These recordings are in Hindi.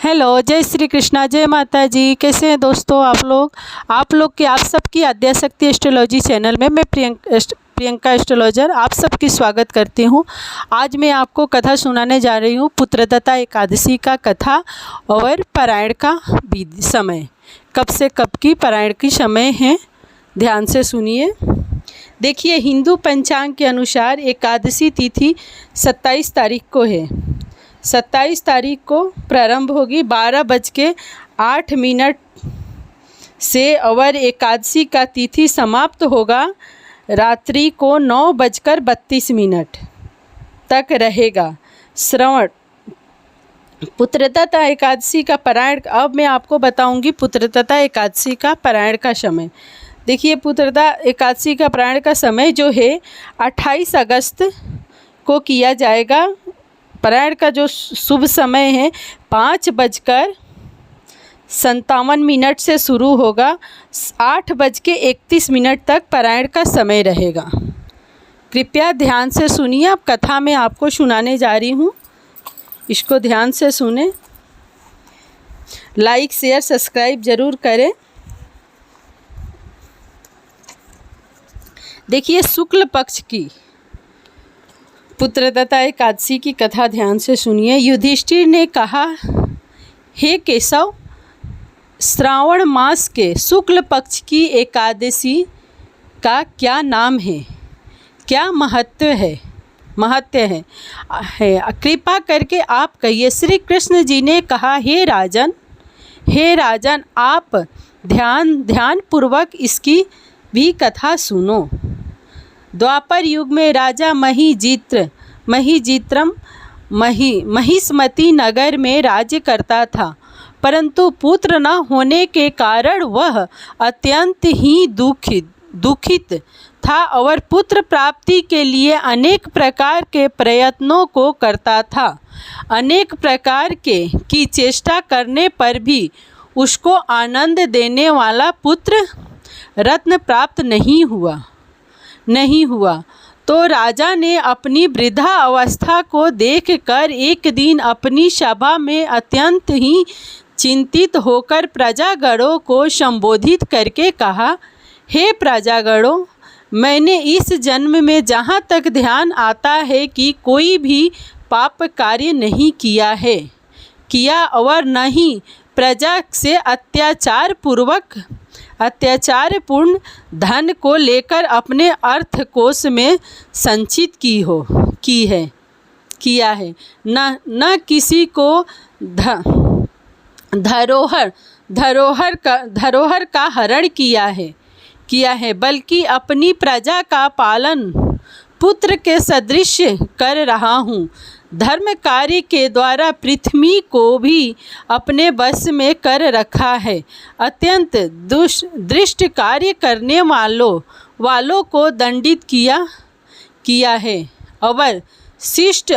हेलो, जय श्री कृष्णा, जय माता जी। कैसे हैं दोस्तों आप लोग की आप सबकी आद्याशक्ति एस्ट्रोलॉजी चैनल में मैं प्रियंका एस्ट्रोलॉजर आप सबकी स्वागत करती हूं। आज मैं आपको कथा सुनाने जा रही हूं, पुत्रदत्ता एकादशी का कथा और पारायण का समय। कब से कब की पारायण की समय है, ध्यान से सुनिए। देखिए, हिंदू पंचांग के अनुसार एकादशी तिथि 27 तारीख को है। 27 तारीख को प्रारंभ होगी 12:08 से और एकादशी का तिथि समाप्त होगा रात्रि को 9:32 तक रहेगा। श्रवण पुत्रदत्ता एकादशी का पारायण। अब मैं आपको बताऊंगी पुत्रदत्ता एकादशी का पारायण का समय। देखिए, पुत्रदत्ता एकादशी का पारायण का समय जो है 28 अगस्त को किया जाएगा। पारायण का जो शुभ समय है 5:57 से शुरू होगा, 8:31 तक पारायण का समय रहेगा। कृपया ध्यान से सुनिए। अब कथा मैं आपको सुनाने जा रही हूँ, इसको ध्यान से सुने। लाइक शेयर सब्सक्राइब जरूर करें। देखिए, शुक्ल पक्ष की पुत्रदत्ता एकादशी की कथा ध्यान से सुनिए। युधिष्ठिर ने कहा, हे केशव, श्रावण मास के शुक्ल पक्ष की एकादशी का क्या नाम है, क्या महत्व है कृपा करके आप कहिए। श्री कृष्ण जी ने कहा, हे राजन, आप ध्यान पूर्वक इसकी भी कथा सुनो। द्वापर युग में राजा महिजित्रम महिष्मती नगर में राज्य करता था, परंतु पुत्र न होने के कारण वह अत्यंत ही दुखित था और पुत्र प्राप्ति के लिए अनेक प्रकार के प्रयत्नों को करता था। अनेक प्रकार की चेष्टा करने पर भी उसको आनंद देने वाला पुत्र रत्न प्राप्त नहीं हुआ। तो राजा ने अपनी वृद्धा अवस्था को देखकर एक दिन अपनी सभा में अत्यंत ही चिंतित होकर प्रजागणों को संबोधित करके कहा, हे प्रजागणों, मैंने इस जन्म में जहाँ तक ध्यान आता है कि कोई भी पाप कार्य नहीं किया और न ही प्रजा से अत्याचारपूर्ण धन को लेकर अपने अर्थकोश में संचित किया है, न किसी को धरोहर का हरण किया है, बल्कि अपनी प्रजा का पालन पुत्र के सदृश कर रहा हूँ। धर्म कार्य के द्वारा पृथ्वी को भी अपने वश में कर रखा है। अत्यंत दुष्ट कार्य करने वालों को दंडित किया है और शिष्ट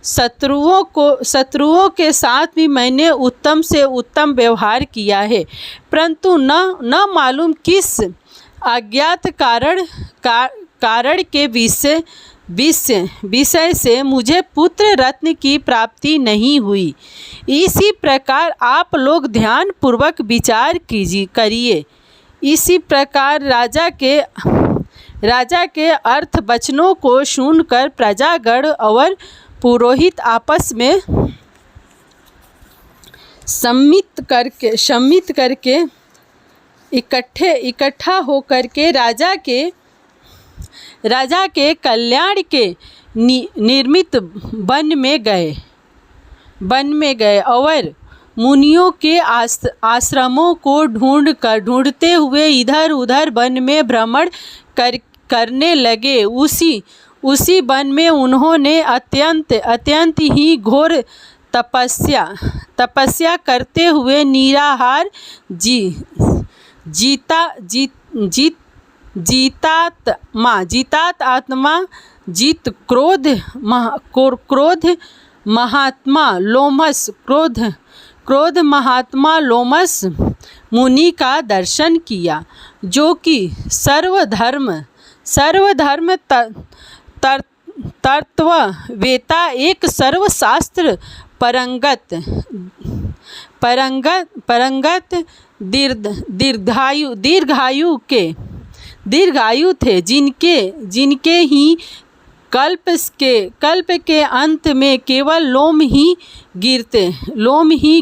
शत्रुओं के साथ भी मैंने उत्तम से उत्तम व्यवहार किया है, परंतु न मालूम किस अज्ञात कारण के विषय से मुझे पुत्र रत्न की प्राप्ति नहीं हुई। इसी प्रकार आप लोग ध्यान पूर्वक विचार करिए। इसी प्रकार राजा के अर्थ वचनों को सुनकर प्रजागण और पुरोहित आपस में सम्मित करके इकट्ठा होकर के राजा के कल्याण के निर्मित वन में गए और मुनियों के आश्रमों को ढूंढते हुए इधर उधर वन में भ्रमण करने लगे। उसी वन में उन्होंने अत्यंत ही घोर तपस्या करते हुए निराहार जीतात्मा जीत क्रोध महात्मा लोमस मुनि का दर्शन किया, जो कि सर्वधर्म तत्ववेता एक सर्वशास्त्र परंगत परंगत परंगत दीर्घायु थे, जिनके ही कल्प के अंत में केवल लोम ही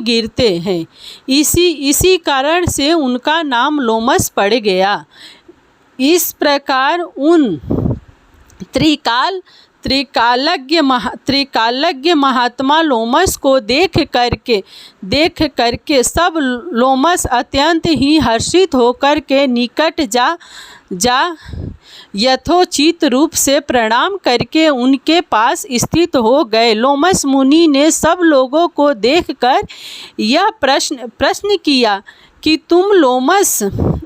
गिरते हैं। इसी कारण से उनका नाम लोमस पड़ गया। इस प्रकार उन त्रिकालज्ञ महात्मा लोमस को देख करके सब लोमस अत्यंत ही हर्षित होकर के निकट जा यथोचित रूप से प्रणाम करके उनके पास स्थित हो गए। लोमस मुनि ने सब लोगों को देखकर यह प्रश्न किया कि तुम लोमस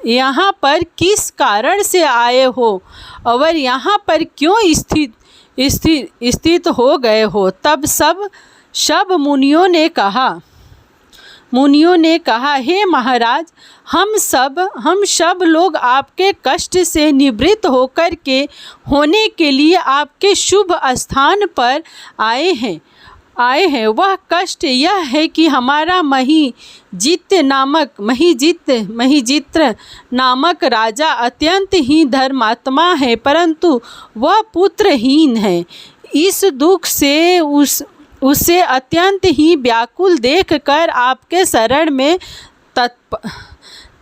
यहाँ पर किस कारण से आए हो और यहाँ पर क्यों स्थित हो गए हो। तब सब मुनियों ने कहा, हे महाराज, हम सब लोग आपके कष्ट से निवृत्त होने के लिए आपके शुभ स्थान पर आए हैं। वह कष्ट यह है कि हमारा महीजित्र नामक राजा अत्यंत ही धर्मात्मा है, परंतु वह पुत्रहीन है। इस दुख से उसे अत्यंत ही व्याकुल देखकर आपके शरण में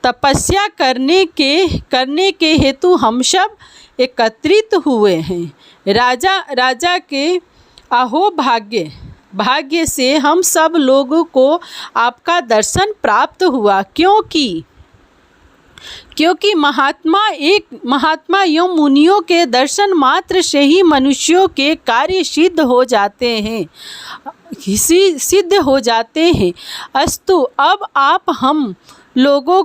तपस्या करने के हेतु हम सब एकत्रित हुए हैं। राजा के अहो भाग्य से हम सब लोगों को आपका दर्शन प्राप्त हुआ, क्योंकि महात्मा एवं मुनियों के दर्शन मात्र से ही मनुष्यों के कार्य सिद्ध हो जाते हैं। अस्तु, अब आप हम लोगों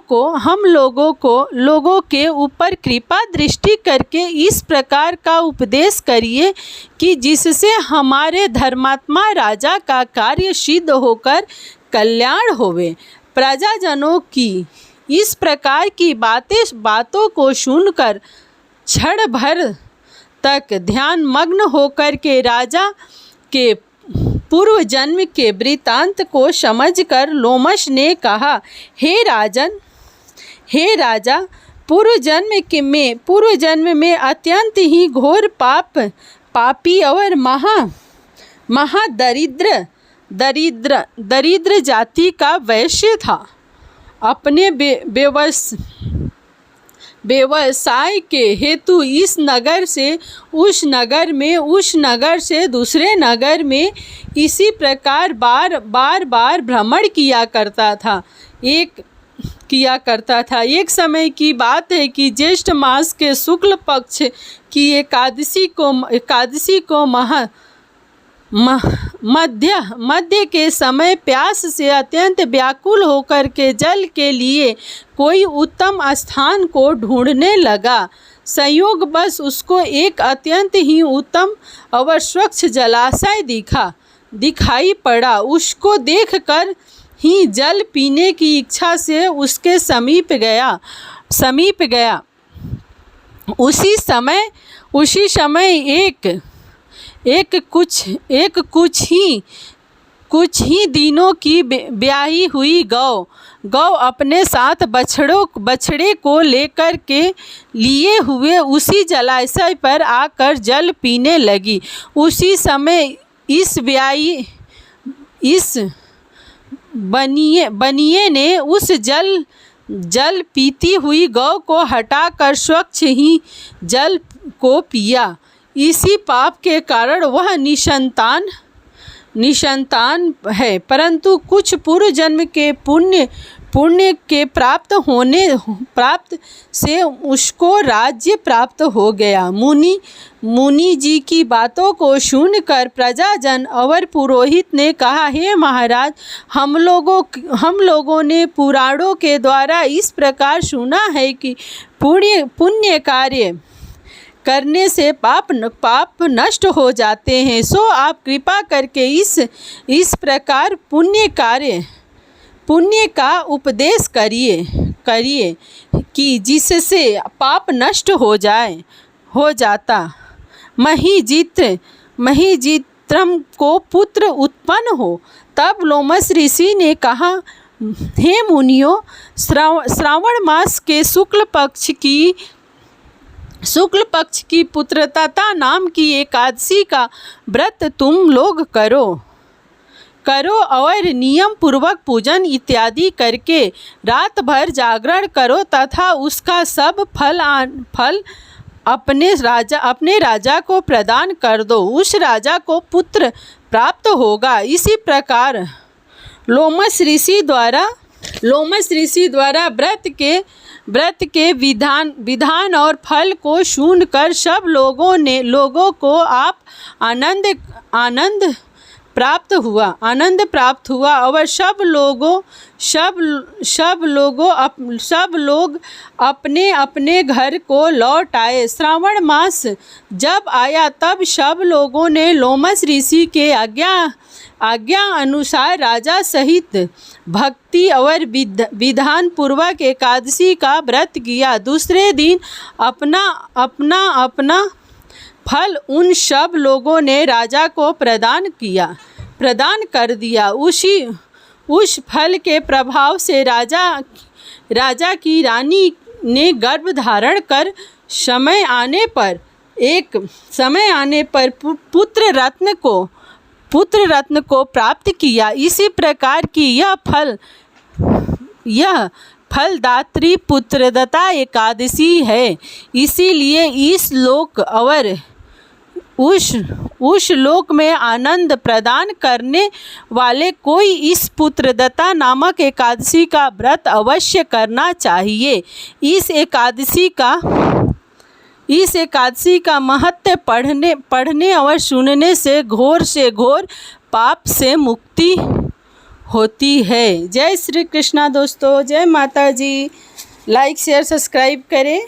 के ऊपर कृपा दृष्टि करके इस प्रकार का उपदेश करिए कि जिससे हमारे धर्मात्मा राजा का कार्य सिद्ध होकर कल्याण होवे। प्रजाजनों की इस प्रकार की बातों को सुनकर क्षण भर तक ध्यान मग्न होकर के राजा के पूर्व जन्म के वृत्तांत को समझकर लोमस ने कहा, हे राजा, पूर्व जन्म में अत्यंत ही घोर पापी और दरिद्र जाति का वैश्य था। अपने व्यवसाय के हेतु इस नगर से उस नगर में, उस नगर से दूसरे नगर में इसी प्रकार बार भ्रमण किया करता था। एक समय की बात है कि ज्येष्ठ मास के शुक्ल पक्ष की एकादशी को मध्य के समय प्यास से अत्यंत व्याकुल होकर के जल के लिए कोई उत्तम स्थान को ढूंढने लगा। संयोगवश उसको एक अत्यंत ही उत्तम और स्वच्छ जलाशय दिखाई पड़ा। उसको देखकर ही जल पीने की इच्छा से उसके समीप गया। उसी समय कुछ ही दिनों की ब्याही हुई गौ अपने साथ बछड़े को लेकर के लिए हुए उसी जलाशय पर आकर जल पीने लगी। उसी समय इस बनिए ने उस जल पीती हुई गौ को हटाकर स्वच्छ ही जल को पिया। इसी पाप के कारण वह निसंतान है, परंतु कुछ पूर्व जन्म के पुण्य के प्राप्त से उसको राज्य प्राप्त हो गया। मुनि जी की बातों को सुनकर प्रजाजन और पुरोहित ने कहा, हे महाराज, हम लोगों ने पुराणों के द्वारा इस प्रकार सुना है कि पुण्य कार्य करने से पाप नष्ट हो जाते हैं। सो आप कृपा करके इस प्रकार पुण्य का उपदेश करिए कि जिससे पाप नष्ट हो जाता। महीजित्रम को पुत्र उत्पन्न हो तब लोमस ऋषि ने कहा, हे मुनियों, श्रावण मास के शुक्ल पक्ष की पुत्रतता नाम की एकादशी का व्रत तुम लोग करो और नियम पूर्वक पूजन इत्यादि करके रात भर जागरण करो तथा उसका सब फल अपने राजा को प्रदान कर दो। उस राजा को पुत्र प्राप्त होगा। इसी प्रकार लोमस ऋषि द्वारा व्रत के विधान और फल को सुनकर सब लोगों को आनंद प्राप्त हुआ और सब लोग अपने अपने घर को लौट आए। श्रावण मास जब आया तब सब लोगों ने लोमस ऋषि के आज्ञा अनुसार राजा सहित भक्ति और विधान पूर्वक एकादशी का व्रत किया। दूसरे दिन अपना फल उन सब लोगों ने राजा को प्रदान कर दिया। उस फल के प्रभाव से राजा की रानी ने गर्भ धारण कर समय आने पर पुत्र रत्न को प्राप्त किया। इसी प्रकार की यह फलदात्री पुत्रदत्ता एकादशी है। इसीलिए इस लोक और उस लोक में आनंद प्रदान करने वाले कोई इस पुत्रदत्ता नामक एकादशी का व्रत अवश्य करना चाहिए। इस एकादशी का महत्व पढ़ने और सुनने से घोर पाप से मुक्ति होती है। जय श्री कृष्णा दोस्तों, जय माता जी। लाइक शेयर सब्सक्राइब करें।